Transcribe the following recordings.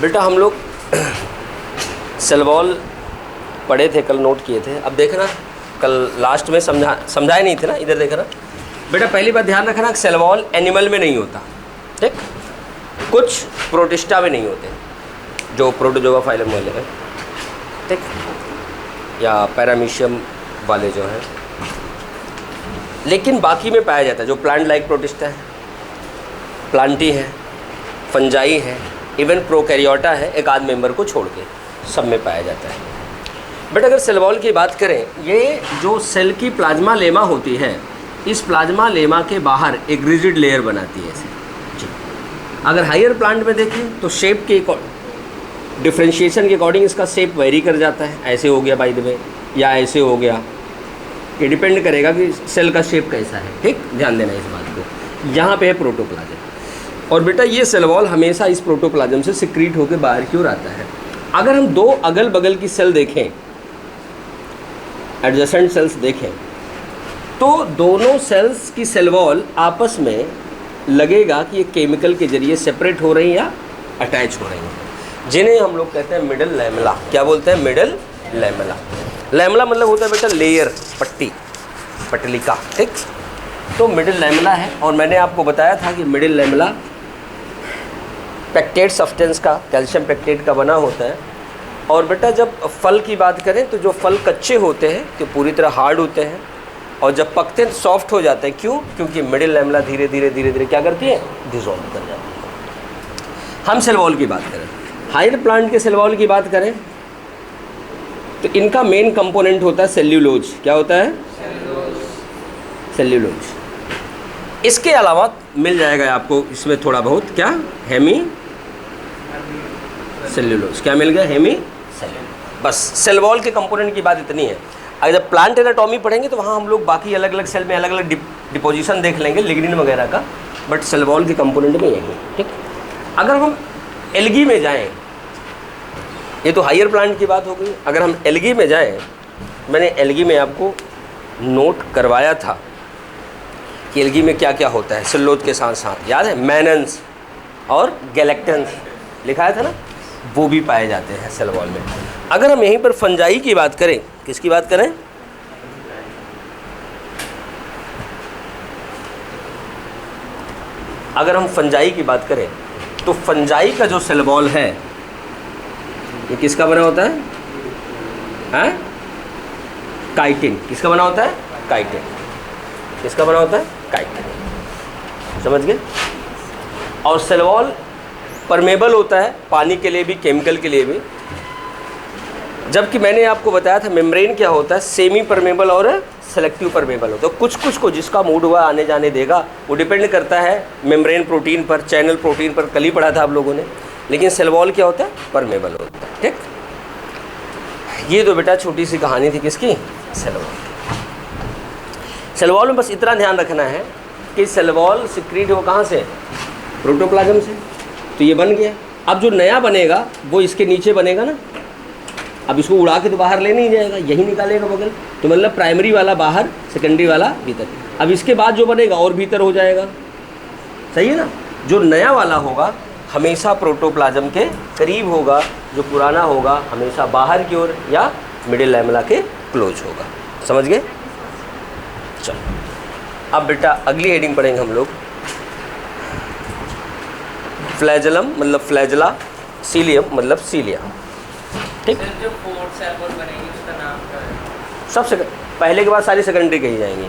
बेटा हम लोग सेल वॉल पढ़े थे, कल नोट किए थे। अब देखना, कल लास्ट में समझाए नहीं थे ना, इधर देखना बेटा। पहली बात ध्यान रखना, सेल वॉल एनिमल में नहीं होता, ठीक। कुछ प्रोटिस्टा में नहीं होते, जो प्रोटोजोआ फाइलम वाले हैं, ठीक, या पैरामीशियम वाले जो हैं, लेकिन बाकी में पाया जाता है। जो प्लांट लाइक प्रोटिस्टा है, प्लांटी है, फंजाई है, इवन प्रोकैरियोटा है, एक आध मेंबर को छोड़ के सब में पाया जाता है। बट अगर सेल वॉल की बात करें, ये जो सेल की प्लाज्मा लेमा होती है, इस प्लाज्मा लेमा के बाहर एक रिजिड लेयर बनाती है ऐसे जी। अगर हायर प्लांट में देखें तो शेप के डिफ्रेंशिएशन के अकॉर्डिंग इसका शेप वेरी कर जाता है। ऐसे हो गया बाय द वे, या ऐसे हो गया, ये डिपेंड करेगा कि सेल का शेप कैसा है, ठीक। ध्यान देना इस बात को। यहाँ पे है प्रोटोप्लाज्म, और बेटा ये सेल वॉल हमेशा इस प्रोटोप्लाज्म से सिक्रीट होकर बाहर की ओर आता है। अगर हम दो अगल बगल की सेल देखें, एडजेसेंट सेल्स देखें, तो दोनों सेल्स की सेल वॉल आपस में लगेगा कि ये केमिकल के जरिए सेपरेट हो रही हैं या अटैच हो रही हैं, जिन्हें हम लोग कहते हैं मिडल लैमेला। क्या बोलते हैं? Middle lamella. लैमेला मतलब होता है बेटा लेयर, पट्टी, पटलिका, ठीक। तो मिडल लैमेला है, और मैंने आपको बताया था कि मिडल लैमेला पेक्टेट सब्सटेंस का, कैल्शियम पेक्टेट का बना होता है। और बेटा जब फल की बात करें तो जो फल कच्चे होते हैं तो पूरी तरह हार्ड होते हैं, और जब पकते हैं तो सॉफ्ट हो जाते हैं। क्यों? क्योंकि मिडिल लैमेला धीरे धीरे क्या करती है? डिसॉल्व कर जाती है। हम सेल वॉल की बात करें, हायर प्लांट के सेल वॉल की बात करें, तो इनका मेन कंपोनेंट होता है सेल्यूलोज। क्या होता है? सेल्यूलोज। इसके अलावा मिल जाएगा आपको इसमें थोड़ा बहुत, क्या? Hemicellulose. क्या मिल गया? Hemicellulose. बस सेल वॉल के कंपोनेंट की बात इतनी है। अगर जब प्लांट एनाटॉमी पढ़ेंगे तो वहाँ हम लोग बाकी अलग अलग सेल में अलग अलग डिपोजिशन देख लेंगे, लिग्निन वगैरह का, बट सेल वॉल के कंपोनेंट में यही, ठीक। अगर हम एल्गी में जाएं, ये तो हायर प्लांट की बात हो गई। अगर हम एल्गी में जाएं, मैंने एल्गी में आपको नोट करवाया था कि एल्गी में क्या क्या होता है सेलुलोज के साथ साथ, याद है? मैनन्स और गैलेक्टन्स लिखाया था ना, वो भी पाए जाते हैं सेल वॉल में। अगर हम यहीं पर फंजाई की बात करें, किसकी बात करें? अगर हम फंजाई की बात करें तो फंजाई का जो सेल वॉल है ये किसका बना होता है? हैं? काइटिन। किसका बना होता है? काइटिन। किसका बना होता है? काइटिन। समझ गए? और सेल वॉल परमेबल होता है, पानी के लिए भी, केमिकल के लिए भी। जबकि मैंने आपको बताया था मेम्ब्रेन क्या होता है, सेमी परमेबल और सेलेक्टिव परमेबल होता है। कुछ कुछ को जिसका मूड हुआ आने जाने देगा, वो डिपेंड करता है मेम्ब्रेन प्रोटीन पर, चैनल प्रोटीन पर। कल ही पढ़ा था आप लोगों ने। लेकिन सेल वॉल क्या होता है? परमेबल होता है, ठीक। ये तो बेटा छोटी सी कहानी थी किसकी? सेल वॉल की। सेल वॉल में बस इतना ध्यान रखना है कि सेल वॉल सिक्रीट हो कहाँ से? प्रोटोप्लाज्म से। तो ये बन गया। अब जो नया बनेगा वो इसके नीचे बनेगा ना। अब इसको उड़ा के तो बाहर ले नहीं जाएगा, यही निकालेगा बगल। तो मतलब प्राइमरी वाला बाहर, सेकेंडरी वाला भीतर। अब इसके बाद जो बनेगा और भीतर हो जाएगा, सही है ना। जो नया वाला होगा हमेशा प्रोटोप्लाज्म के करीब होगा, जो पुराना होगा हमेशा बाहर की ओर या मिडिल लैमेला के क्लोज होगा। समझ गए? चलो अब बेटा अगली हेडिंग पढ़ेंगे हम लोग। फ्लैजलम मतलब फ्लैजला, सीलियम मतलब सीलिया, ठीक। जो फोर्थ सेल वॉल बनेगी उसका नाम क्या है? सबसे पहले के बाद सारी सेकेंडरी कही जाएंगी।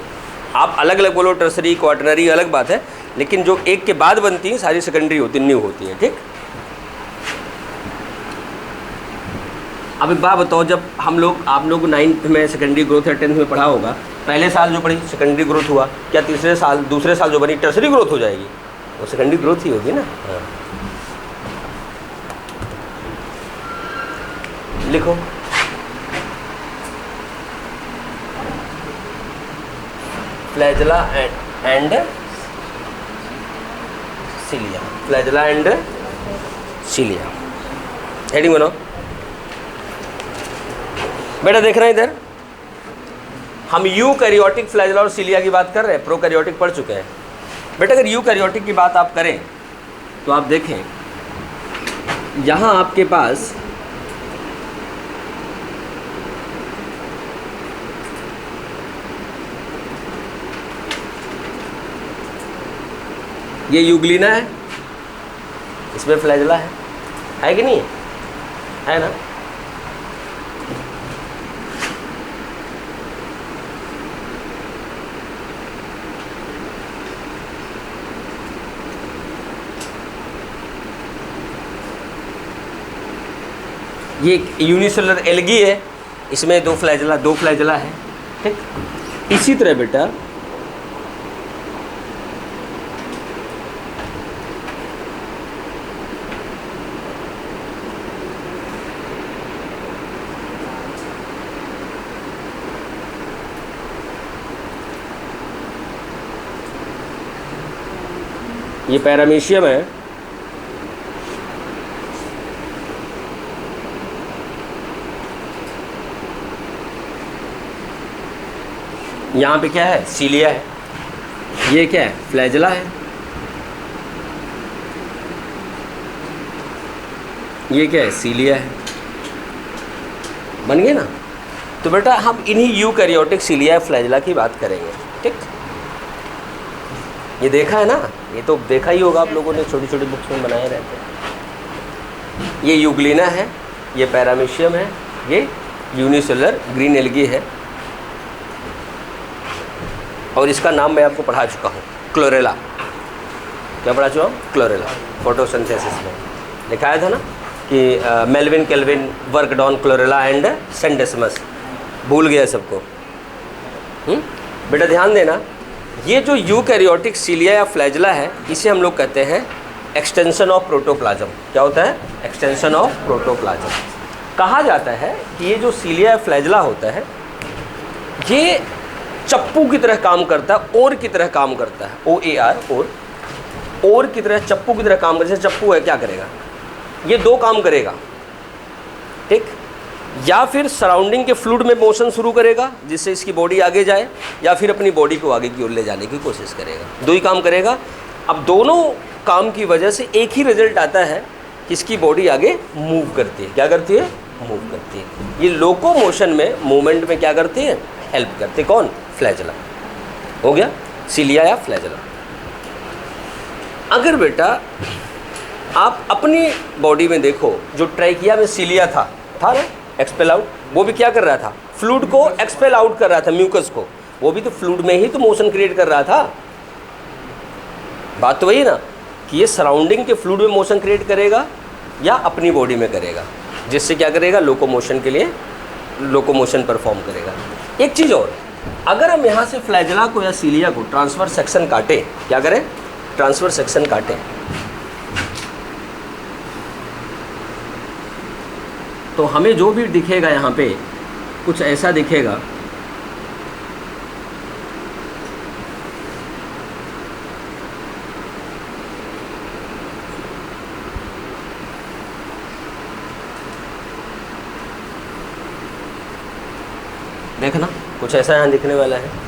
आप अलग अलग बोलो, टर्सरी, क्वाटरनरी अलग बात है, लेकिन जो एक के बाद बनती हैं सारी सेकेंडरी होती, न्यू होती है, ठीक। अब एक बात बताओ, जब हम लोग, आप लोग 9th में सेकेंडरी ग्रोथ या 10th में पढ़ा होगा, पहले साल जो पढ़ी सेकेंडरी ग्रोथ हुआ, क्या तीसरे साल, दूसरे साल जो बनी टर्सरी ग्रोथ हो जाएगी? वो सेकेंडरी ग्रोथ ही होगी ना। हाँ। लिखो flagella and cilia. Flagella and cilia heading बनाओ बेटा। देखना इधर, हम यूकैरियोटिक फ्लैजला और सीलिया की बात कर रहे हैं, प्रोकैरियोटिक पढ़ चुके हैं बेटा। अगर यूकैरियोटिक की बात आप करें तो आप देखें यहाँ आपके पास ये यूग्लिना है, इसमें फ्लैजला है कि नहीं है ना? ये यूनिसेलुलर एल्गी है, इसमें दो फ्लैजला है, ठीक। इसी तरह बेटा ये पैरामीशियम है, यहाँ पे क्या है? सीलिया है। ये क्या है? फ्लैजला है। ये क्या है? सीलिया है। बन गए ना? तो बेटा हम इन्हीं यूकैरियोटिक सीलिया फ्लैजला की बात करेंगे, ठीक। ये देखा है ना, ये तो देखा ही होगा आप लोगों ने, छोटी छोटी बुक्स में बनाए रहते हैं। ये यूग्लिना है, ये पैरामीशियम है, ये यूनिसेलुलर ग्रीन एल्गी है, और इसका नाम मैं आपको पढ़ा चुका हूँ, क्लोरेला। क्या पढ़ा चुका हूँ? क्लोरेला। फोटोसिंथेसिस में दिखाया था ना कि Melvin Calvin worked on Chlorella and Scenedesmus. भूल गया सबको? बेटा ध्यान देना, ये जो यूकैरियोटिक सीलिया या फ्लैजला है, इसे हम लोग कहते हैं एक्सटेंशन ऑफ प्रोटोप्लाज्म। क्या होता है? Extension of protoplasm. कहा जाता है कि ये जो सीलिया या फ्लैजला होता है, ये चप्पू की तरह काम करता है, ओर की तरह काम करता है, OAR, ओर की तरह, चप्पू की तरह काम करता है। जैसे चप्पू है, क्या करेगा? ये दो काम करेगा, ठीक। या फिर सराउंडिंग के फ्लूइड में मोशन शुरू करेगा जिससे इसकी बॉडी आगे जाए, या फिर अपनी बॉडी को आगे की ओर ले जाने की कोशिश करेगा। दो ही काम करेगा। अब दोनों काम की वजह से एक ही रिजल्ट आता है कि इसकी बॉडी आगे मूव करती है। क्या करती है? मूव करती है। ये लोको मोशन में, मूवमेंट में क्या करती है? हेल्प करते। कौन? फ्लैजला। हो गया सीलिया या फ्लैजला। अगर बेटा आप अपनी बॉडी में देखो, जो ट्रैकिया में सीलिया था ना, एक्सपेल आउट, वो भी क्या कर रहा था? फ्लूइड को एक्सपेल आउट कर रहा था, म्यूकस को। वो भी तो फ्लूइड में ही तो मोशन क्रिएट कर रहा था। बात तो वही ना कि ये सराउंडिंग के फ्लूइड में मोशन क्रिएट करेगा या अपनी बॉडी में करेगा, जिससे क्या करेगा? लोकोमोशन के लिए लोकोमोशन परफॉर्म करेगा। एक चीज़ और, अगर हम यहाँ से फ्लैजला को या सीलिया को ट्रांसफर सेक्शन काटें, क्या करें? ट्रांसफर सेक्शन काटें, तो हमें जो भी दिखेगा यहाँ पे कुछ ऐसा दिखेगा। देखना, कुछ ऐसा यहाँ दिखने वाला है।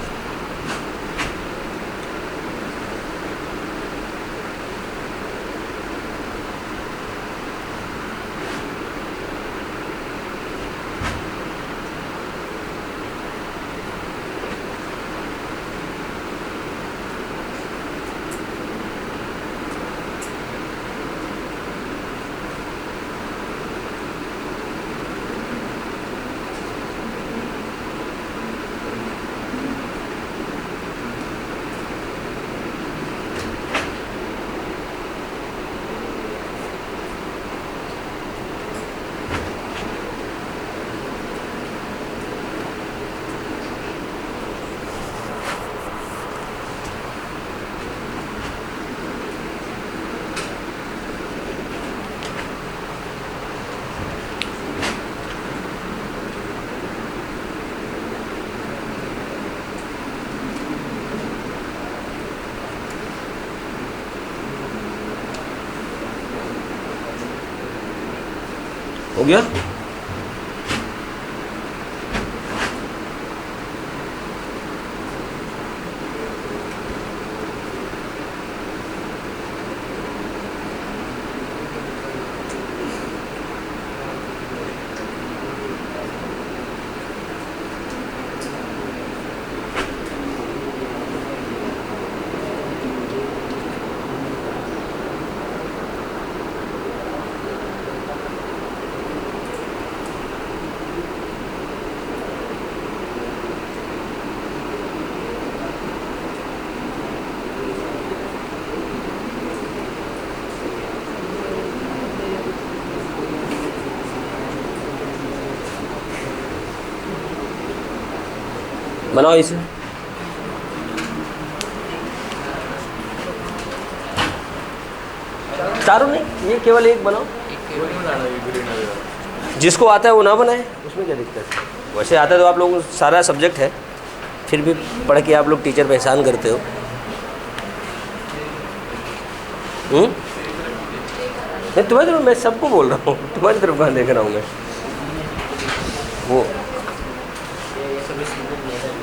हो गया? बनाओ इसे। चारों नहीं, ये केवल एक बनाओ। जिसको आता है वो ना बनाए, उसमें क्या दिक्कत है। वैसे आता है तो आप लोगों को सारा सब्जेक्ट है, फिर भी पढ़ के आप लोग टीचर पे एहसान करते हो। नहीं तुम्हारी तरफ, मैं सबको बोल रहा हूँ, तुम्हारी तरफ कहाँ देख रहा हूँ मैं। वो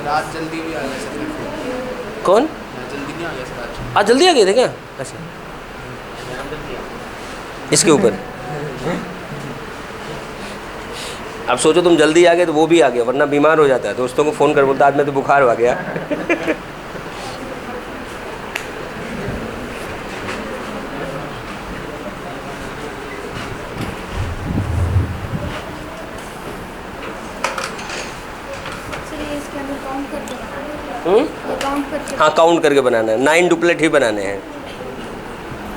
रात जल्दी भी आ गया सर। कौन? जल्दी नहीं आ गया सर आज जल्दी आ गए थे क्या? अच्छा, इसके ऊपर अब सोचो तुम जल्दी आ गए तो वो भी आ गया, वरना बीमार हो जाता है। दोस्तों को फ़ोन कर बोलता आज मैं तो बुखार आ गया। हाँ, काउंट करके बनाना है। 9 डुप्लेट ही बनाने हैं।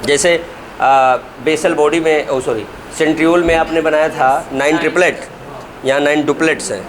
जैसे बेसल बॉडी में, ओ सॉरी, सेंट्रियोल में आपने बनाया था 9 ट्रिपलेट, यहाँ 9 डुप्लेट्स हैं।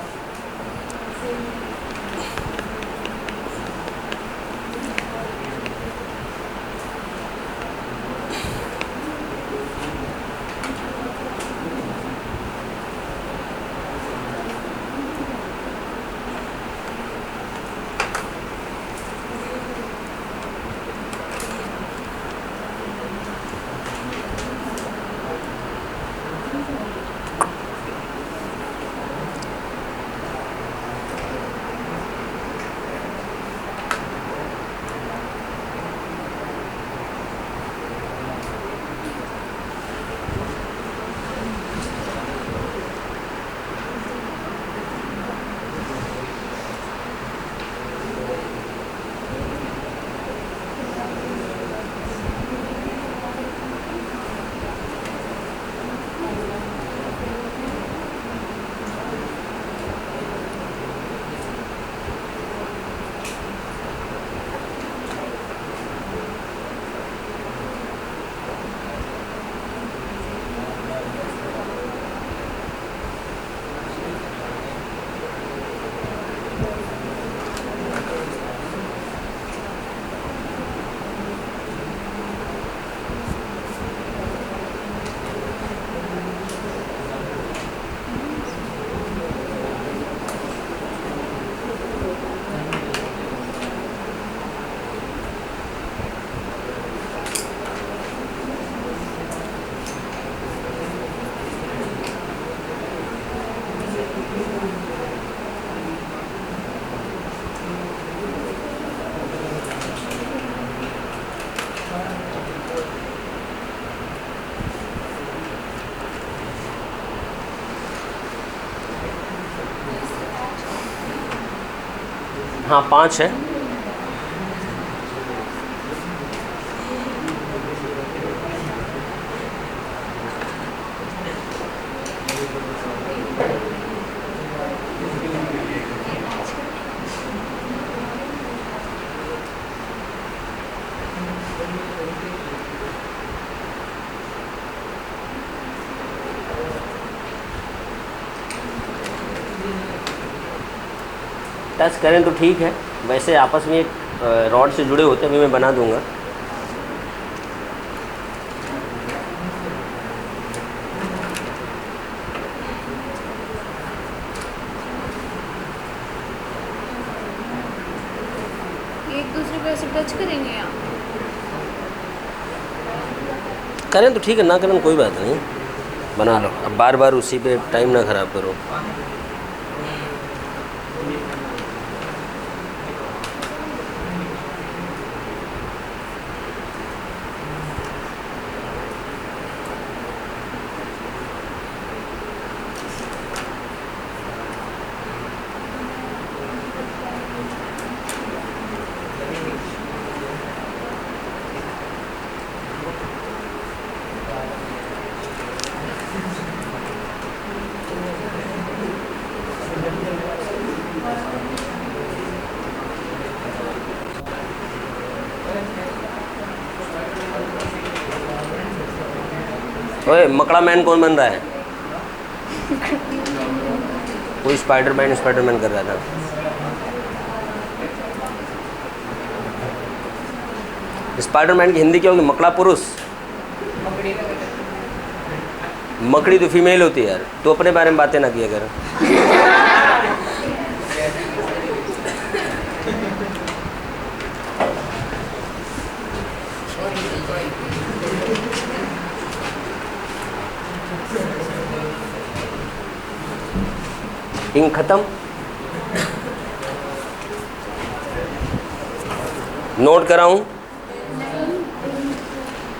हाँ, 5 है। टच करें तो ठीक है, वैसे आपस में एक रॉड से जुड़े होते हैं, अभी मैं बना दूंगा। एक दूसरे पे ऐसे टच करेंगे आप? करें तो ठीक है, ना करें कोई बात नहीं, बना लो। अब बार बार उसी पे टाइम ना ख़राब करो। ओए, मकड़ा मैन कौन बन रहा है? कोई स्पाइडरमैन कर रहा था। स्पाइडरमैन की हिंदी क्या होगी? मकड़ा पुरुष। मकड़ी तो फीमेल होती है यार, तो अपने बारे में बातें ना किया कर। इंक खत्म। नोट कराऊं?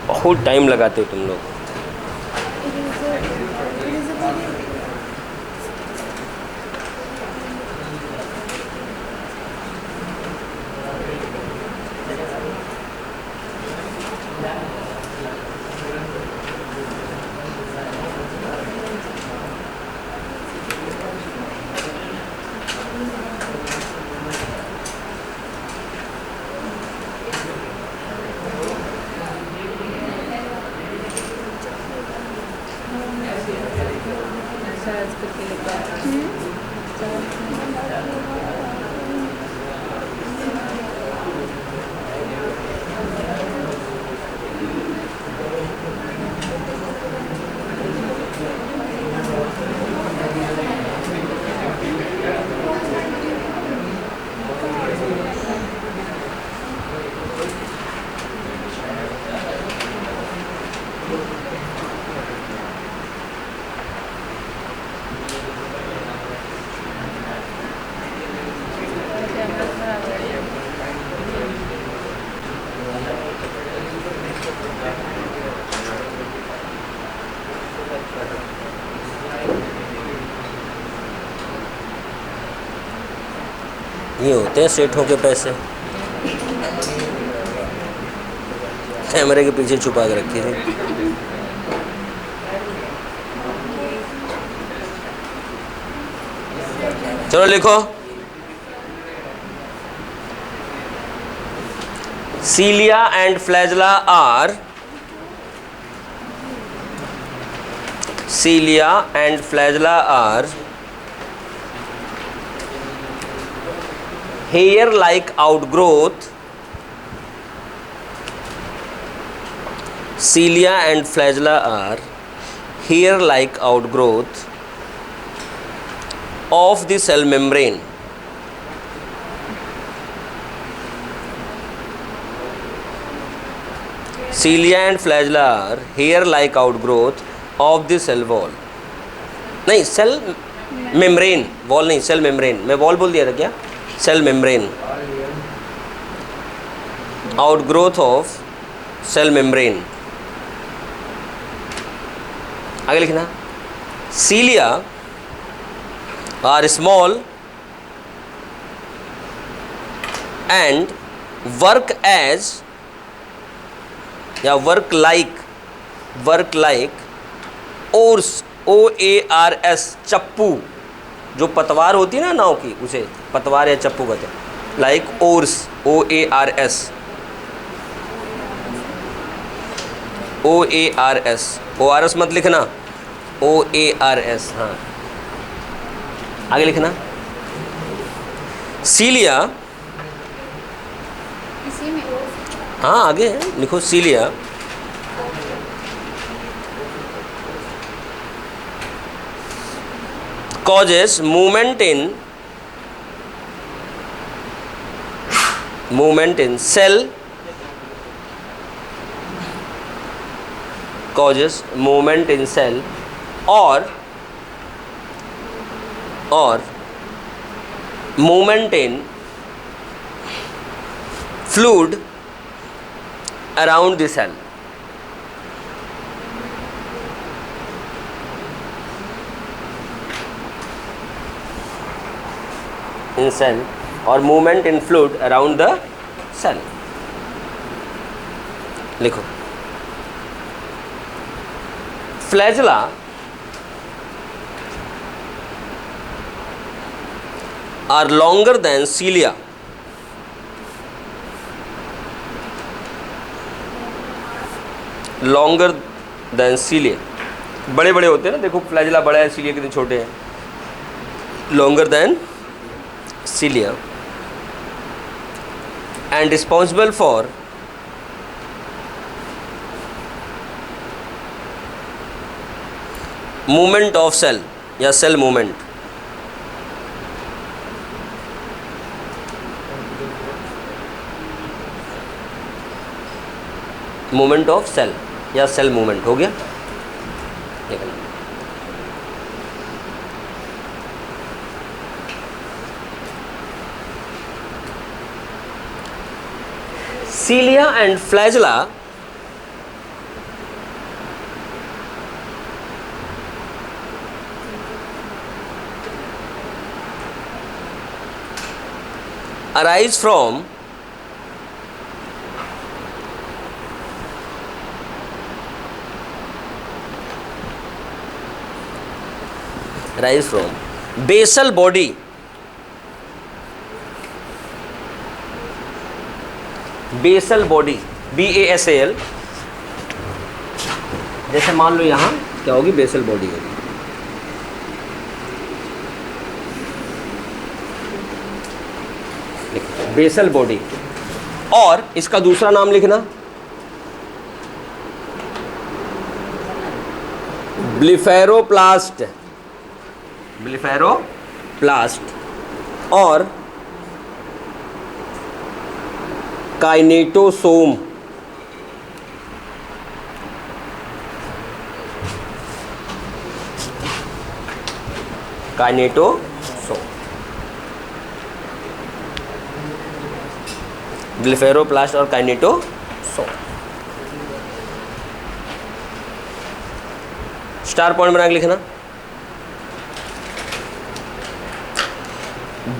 बहुत टाइम लगाते हो तुम लोग। ये होते हैं सेठों के पैसे, कैमरे के पीछे छुपा के रखी थी। चलो लिखो, cilia and flagella are, cilia and flagella are hair-like outgrowth. Cilia and flagella are hair-like outgrowth of the cell membrane. Cilia and flagella are hair-like outgrowth of the cell wall, नहीं सेल मेम्ब्रेन, वॉल नहीं, cell membrane. मैं wall बोल दिया था क्या? Cell membrane, outgrowth of cell membrane. आगे लिखना, cilia are small and work as या वर्क लाइक ओर्स, OARS, चप्पू। जो पतवार होती है ना नाव की, उसे पतवार या चप्पू कहते हैं। लाइक ओर्स, OARS, OARS मत लिखना, OARS। हाँ, आगे लिखना, सीलिया, इसी में हाँ आगे है, लिखो सीलिया causes movement in cell, causes movement in cell or movement in fluid around the cell. In cell or movement in fluid around the cell. लिखो, flagella are longer than cilia. Longer than cilia, बड़े बड़े होते हैं ना, देखो flagella बड़ा है, cilia कितने छोटे हैं। Longer than cilia and responsible for movement of cell या cell movement, movement of cell या सेल मूवमेंट हो गया। देखना cilia and flagella arise from basal body, basal body, BASAL, जैसे मान लो यहाँ क्या होगी, बेसल बॉडी होगी। बेसल बॉडी, और इसका दूसरा नाम लिखना ब्लिफेरोप्लास्ट, ब्लिफेरोप्लास्ट और काइनेटोसोम, काइनेटोसोम, ब्लिफेरोप्लास्ट और काइनेटोसोम। स्टार पॉइंट बना के लिखना।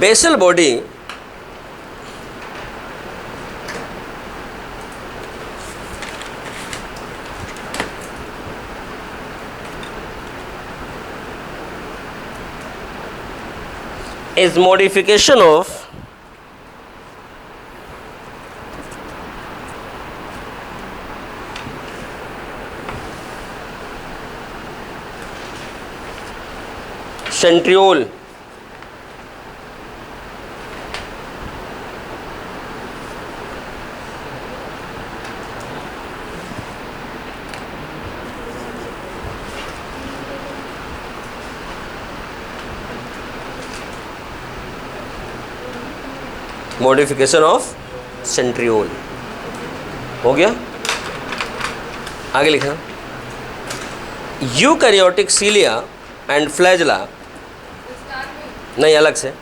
Basal body is modification of centriole, modification of centriole हो गया। आगे लिखा यूकैरियोटिक सीलिया एंड फ्लैजेला, नहीं अलग से,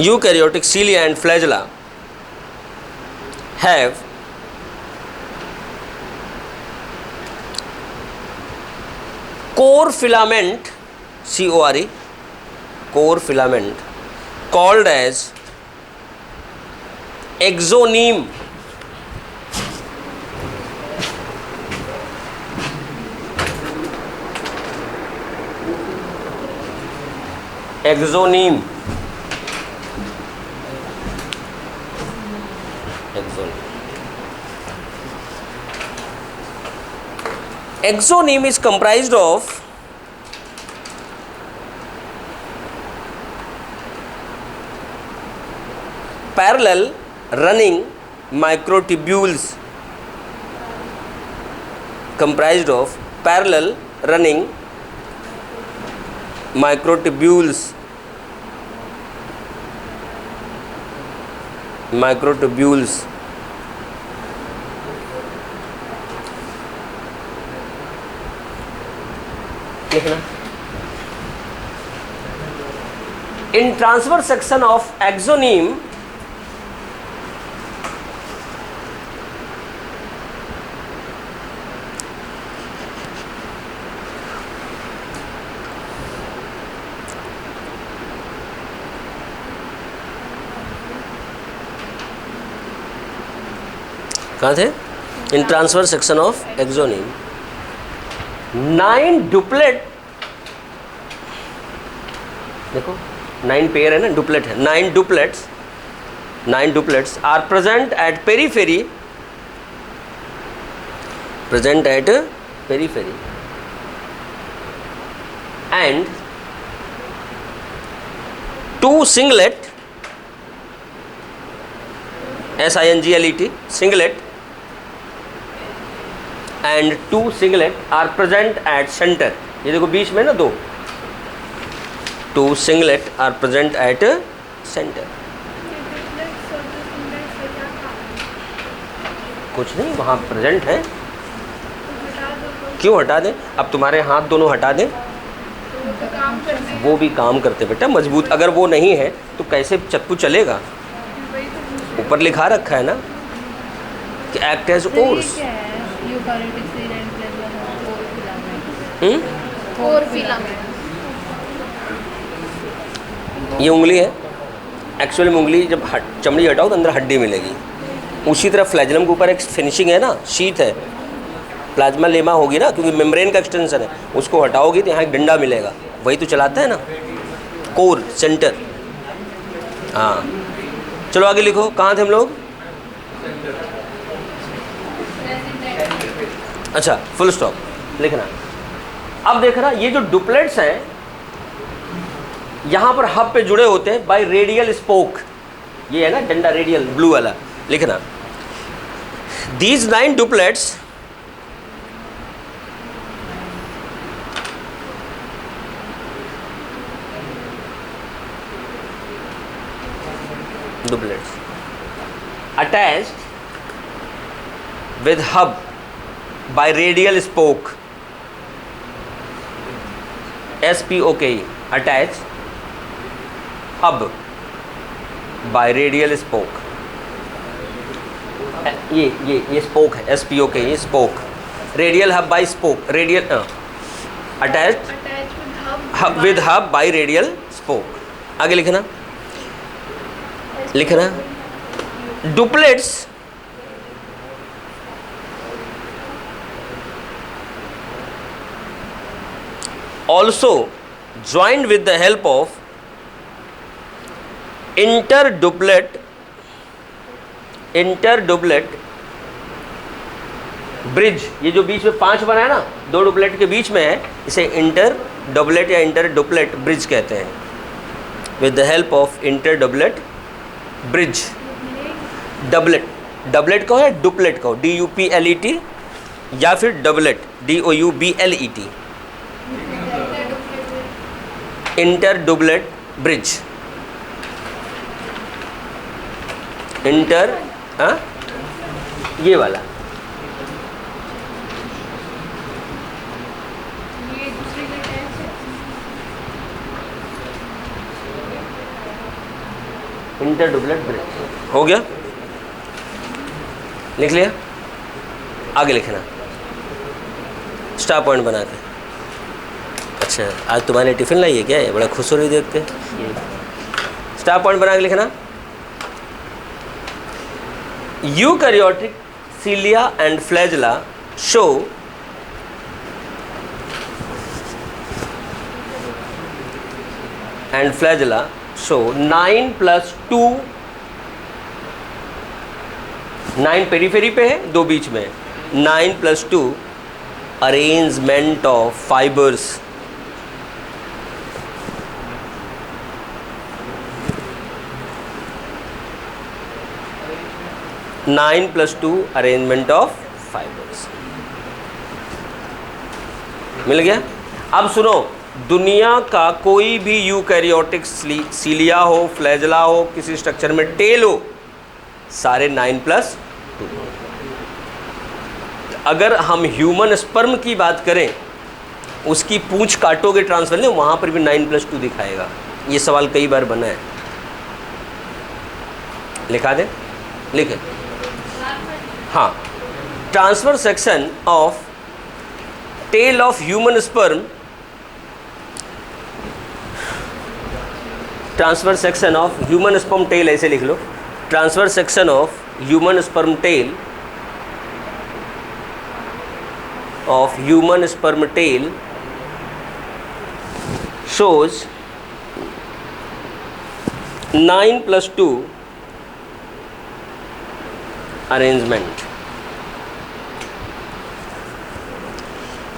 eukaryotic cilia and flagella have core filament, CORE, core filament called as exoneme, exoneme, exoneme is comprised of parallel running microtubules, comprised of parallel running microtubules, लिखना। In transverse section of exoneme, कहाँ थे? In transverse section of exoneme 9 doublet, देखो 9 pair है ना, doublet है, 9 doublets are present at periphery, and 2 singlet, SINGLET, singlet, and 2 singlet are present at center. ये देखो बीच में ना 2 singlet are present at center. कुछ नहीं, वहाँ प्रेजेंट है, क्यों हटा दें? अब तुम्हारे हाथ दोनों हटा दें, वो भी काम करते बेटा मजबूत। अगर वो नहीं है तो कैसे चप्पू चलेगा? ऊपर लिखा रखा है ना कि एक्ट एज ओर्स। ये उंगली है, एक्चुअली में उंगली जब चमड़ी हटाओ तो अंदर हड्डी मिलेगी। उसी तरह फ्लैजलम के ऊपर एक फिनिशिंग है ना, शीट है, प्लाज्मा लेमा होगी ना, क्योंकि मेम्ब्रेन का एक्सटेंशन है। उसको हटाओगी तो यहाँ एक डंडा मिलेगा, वही तो चलाता है ना, कोर सेंटर। हाँ चलो आगे लिखो, कहाँ थे हम लोग? अच्छा फुल स्टॉप लिखना। अब देखना ये जो डुप्लेट्स हैं यहाँ पर हब पे जुड़े होते हैं बाय रेडियल स्पोक। ये है ना डंडा रेडियल ब्लू वाला, लिखना। These 9 duplets attached with hub by radial spoke, SPOKE, attached hub by radial spoke. ये स्पोक है, SPOK, ये spoke, radial hub by spoke, radial attached hub with hub by radial spoke. आगे लिखना डुप्लेट्स also joined with the help of interduplet bridge. ये जो बीच में 5 बना है ना, 2 डुप्लेट के बीच में है, इसे इंटर डुप्लेट या इंटर डुप्लेट ब्रिज कहते हैं। With the help of inter duplet bridge. Doublet कहो या डुप्लेट कहो, DUPLET, या फिर doublet DOUBLET, inter duplet bridge. Inter ये वाला इंटर डुप्लेट ब्रिज हो गया, लिख लिया। आगे लिखना स्टार पॉइंट बना के। अच्छा आज तुम्हारे टिफिन लाई है क्या? है बड़ा खुश हो रही देख के। स्टार पॉइंट बना के लिखना। Eukaryotic cilia and flagella show and flagella show 9 plus 2, 9 periphery पे है, 2 बीच में, 9 plus 2 arrangement of fibres. Nine plus 2 arrangement of fibres मिल गया। अब सुनो, दुनिया का कोई भी यूकैरियोटिक सीलिया हो, फ्लैजला हो, किसी स्ट्रक्चर में टेल हो, सारे 9 प्लस 2। अगर हम ह्यूमन स्पर्म की बात करें, उसकी पूंछ काटोगे ट्रांसफर में, वहाँ पर भी 9 प्लस 2 दिखाएगा। ये सवाल कई बार बना है, लिखा दे, लिखे। हाँ, transverse section of tail of human sperm, transverse section of human sperm tail, ऐसे लिख लो, transverse section of human sperm tail of human sperm tail shows 9 plus 2 arrangement।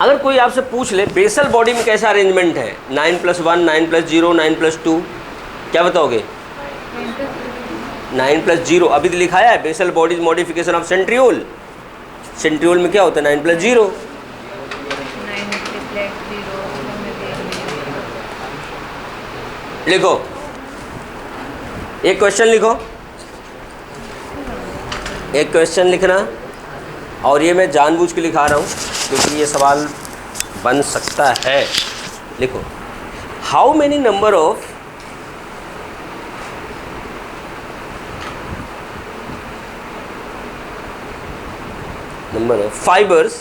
अगर कोई आपसे पूछ ले बेसल बॉडी में कैसा अरेंजमेंट है, 9 plus 1, 9 plus 0, 9 plus 2, क्या बताओगे? 9+0 अभी तो लिखाया है, basal bodies modification of centriole. Centriole में क्या होता है? 9+0। लिखो, एक क्वेश्चन लिखो, एक क्वेश्चन लिखना, और ये मैं जानबूझ के लिखा रहा हूँ क्योंकि ये सवाल बन सकता है। लिखो, how many number of fibers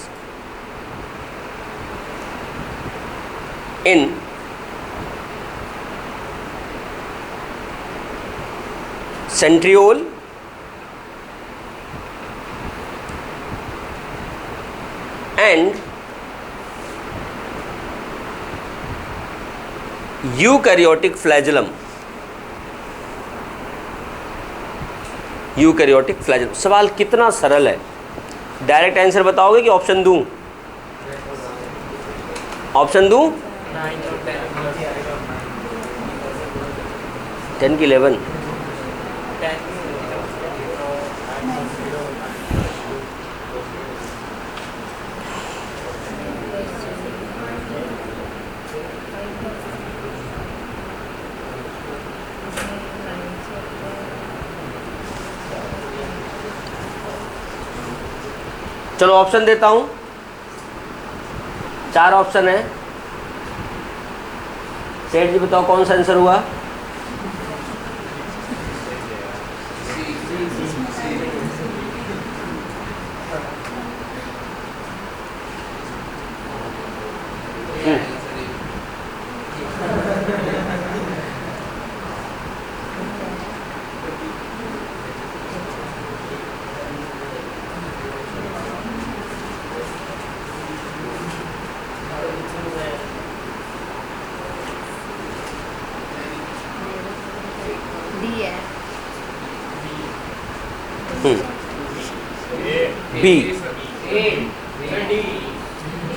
in centriole and eukaryotic flagellum। Eukaryotic flagellum. सवाल कितना सरल है। डायरेक्ट आंसर बताओगे कि ऑप्शन दूं? ऑप्शन दूं? 10 की 11। चलो ऑप्शन देता हूं, 4 ऑप्शन है। सेठ जी बताओ कौन सा आंसर हुआ? बी।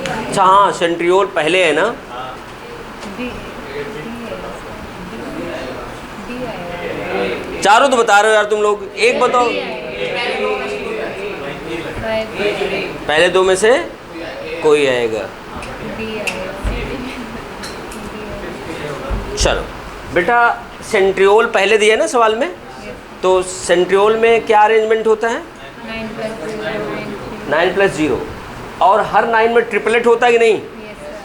अच्छा हाँ, सेंट्रियोल पहले है ना। चारों तो बता रहे हो यार तुम लोग, एक बताओ। पहले दो में से कोई आएगा। चलो बेटा, सेंट्रियोल पहले दिया है ना सवाल में, तो सेंट्रियोल में क्या अरेंजमेंट होता है? 9+0। और हर 9 में ट्रिपलेट होता है कि नहीं?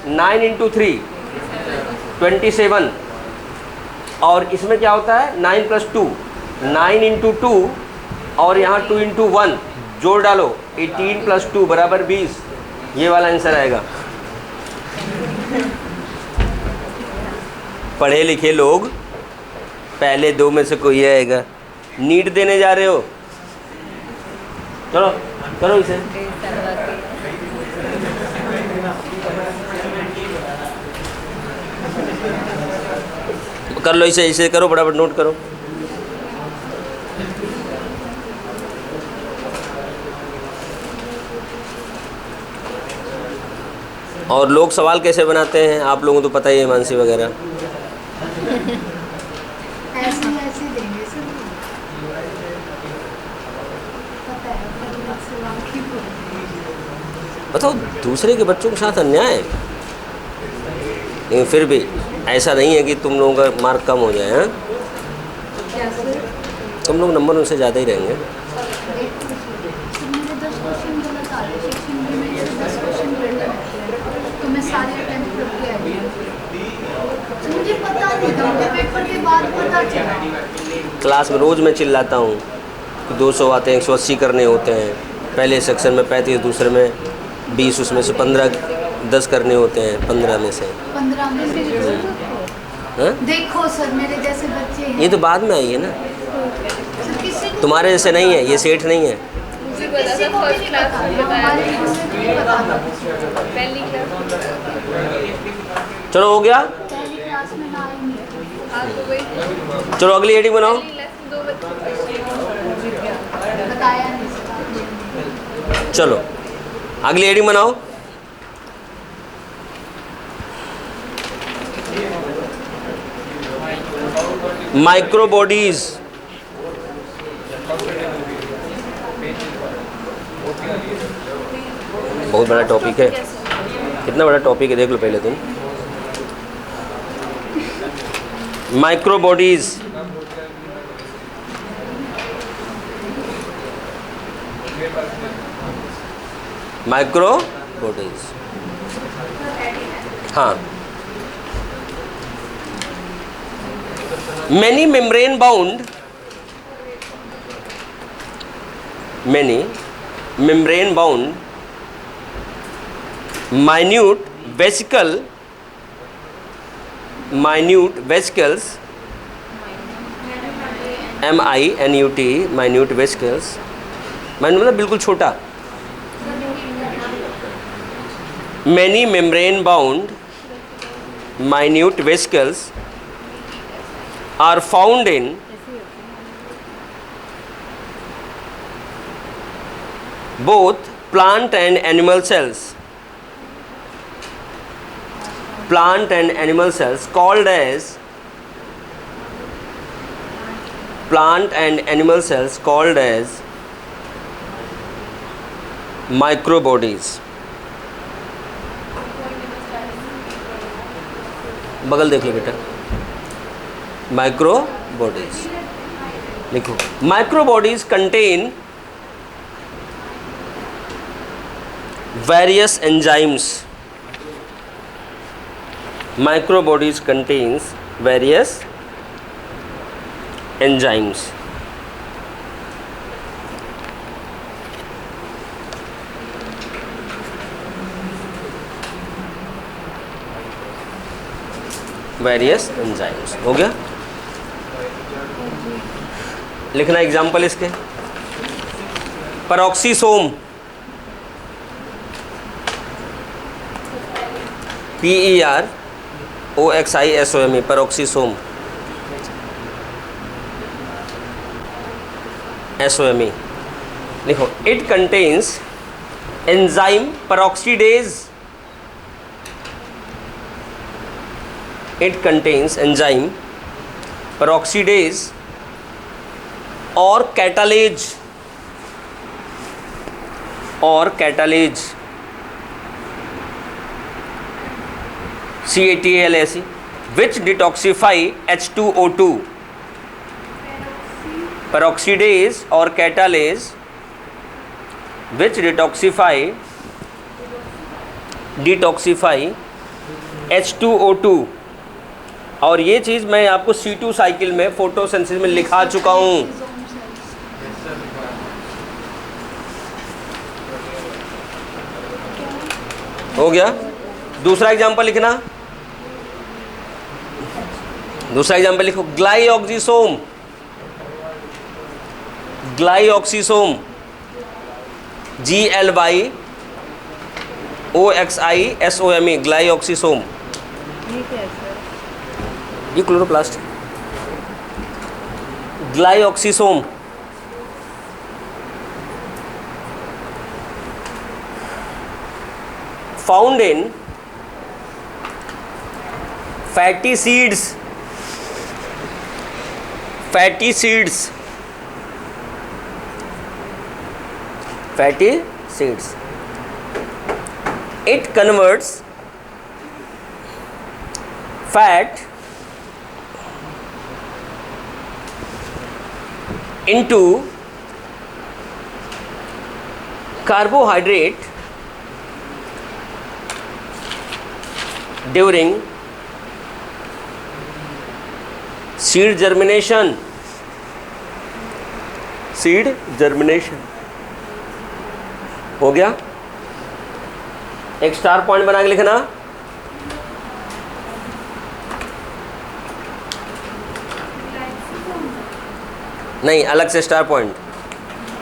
9 × 3 27। और इसमें क्या होता है? 9+2 9 × 2, और यहाँ 2 × 1 जोड़ डालो, 18+2 = 20। ये वाला आंसर आएगा। पढ़े लिखे लोग, पहले दो में से कोई आएगा। नीट देने जा रहे हो? चलो करो इसे। कर लो इसे, इसे करो, फटाफट नोट करो। और लोग सवाल कैसे बनाते हैं आप लोगों को तो पता ही है, मानसी वगैरह। ऐसे देंगे सर, पता है बताओ, दूसरे के बच्चों के साथ अन्याय है। लेकिन फिर भी ऐसा नहीं है कि तुम लोगों का मार्क कम हो जाए। हैं, तुम लोग नंबर उनसे ज़्यादा ही रहेंगे। क्लास में रोज़ मैं चिल्लाता हूँ कि 200 आते हैं, 180 करने होते हैं। पहले सेक्शन में 35, दूसरे में 20, उसमें से 15 10 करने होते हैं। 15 में से 15 में से देखो सर, मेरे जैसे बच्चे हैं। ये तो बाद में आई है ना, सर किसी को तुम्हारे जैसे नहीं है, ये सेठ नहीं है। किसी को भी नहीं पता, हमारे जैसे नहीं पता। पहली क्लास चलो हो गया। पहली क्लास में ना ही नहीं। आपको कोई चलो अगली हेडिंग बनाओ। पहली लेसन 2 बच्चे बताया नहीं सर। चलो अगली हेडिंग बनाओ। माइक्रो बॉडीज, बहुत बड़ा टॉपिक है, कितना बड़ा टॉपिक है देख लो पहले तुम। माइक्रो बॉडीज, माइक्रो बॉडीज, हाँ। Many membrane bound, many membrane bound minute vesicles, MINUT, minute vesicles, मतलब बिल्कुल छोटा। many membrane bound minute vesicles are found in both plant and animal cells, plant and animal cells called as microbodies। बगल देख लो बेटा, microbodies लिखो। microbodies contain various enzymes, microbodies contains various enzymes। Various enzymes हो गया। लिखना example इसके। Peroxisome, PEROXISOME, peroxisome, SOME लिखो। It contains enzyme peroxidase, it contains enzyme peroxidase or catalase CATALASE which detoxify H2O2। peroxidase or catalase which detoxify H2O2। और ये चीज़ मैं आपको C2 cycle में फोटोसिंथेसिस में लिखा चुका हूँ। हो गया। दूसरा एग्जांपल लिखना, दूसरा एग्जांपल लिखो। Glyoxysome, glyoxysome GLYOXISOME, glyoxysome. ये chloroplast, glyoxysome found in fatty seeds, fatty seeds. It converts fat into carbohydrate during seed germination, हो गया। एक स्टार पॉइंट बना के लिखना। नहीं, अलग से star point.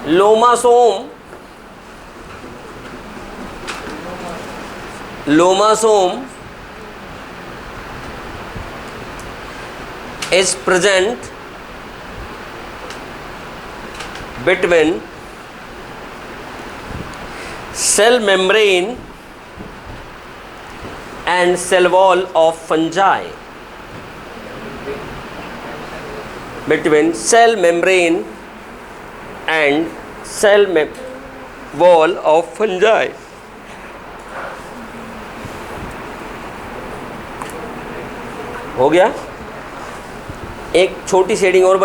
Lomasome, is present between cell membrane and cell wall of fungi। between cell membrane and cell wall of fungi. हो गया। एक छोटी शेडिंग और